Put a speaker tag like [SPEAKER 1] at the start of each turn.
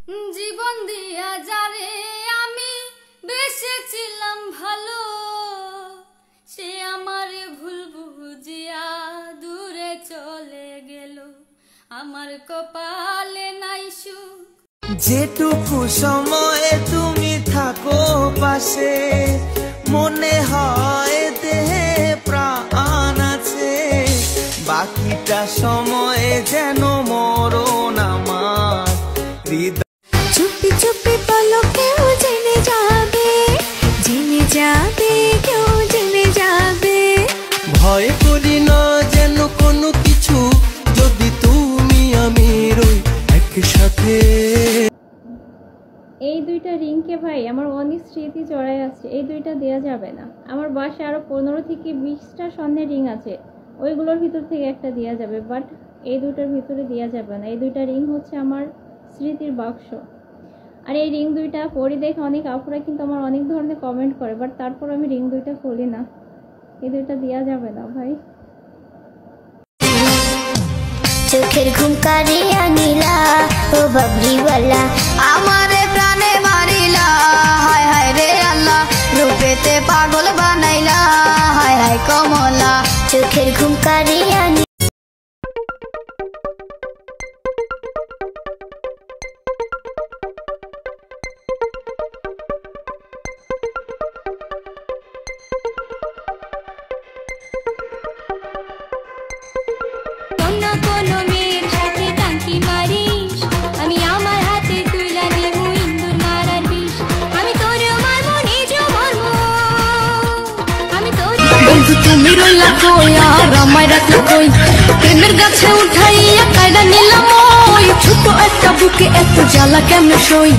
[SPEAKER 1] জীবন দিয়া যারে আমি বেসেছিলাম ভালো, সে আমারে ভুল বুঝিয়া দূরে চলে গেল। আমার কপালে নাই সুখ।
[SPEAKER 2] যেটুকু সময়ে তুমি থাকো পাশে, মনে হয় দেহে প্রাণ আছে। বাকিটা সময়ে যেন মরণ আমার হৃদয়।
[SPEAKER 3] চুপি চুপি বলো কেউ জেনে যাবে, জেনে যাবে, কেউ জেনে যাবে।
[SPEAKER 2] ভয় করি না যেন কোনো কিছু, যদি তুমি আমি রই একসাথে।
[SPEAKER 4] এই দুইটা রিংকে ভাই আমার অনেক স্মৃতি জড়াই আছে, এই দুইটা দেয়া যাবে না। আমার বাসায় আরো 15 থেকে 20টা স্বর্ণের রিং আছে, ওইগুলোর ভিতর থেকে একটা দেওয়া যাবে, বাট এই দুইটার ভিতরে দেওয়া যাবে না। এই দুইটা রিং হচ্ছে আমার স্মৃতির বাক্স। আর এই রিং দুইটা পরি দেখে অনেক আপুরা কিন্তু আমার অনেক ধরনের কমেন্ট করে, বাট তারপর আমি রিং দুইটা খুলি না। এই দুইটা দেওয়া যাবে না ভাই।
[SPEAKER 3] চোখের ঘুম কারিয়া নীলা ও বাবলিওয়ালা, আমারে প্রাণে মারিলা, হায় হায় রে আল্লাহ, রূপেতে পাগল বানাইলা, হায় হায় কমলা। চোখের ঘুম কারিয়া
[SPEAKER 1] তুমি রইলা কই আর আমায় রাখলো কই, প্রেমের গাছে উঠাইয়া কায়দা নিলাম ওই, ছোট একটা বুকে এত জ্বালা কেমনে সই।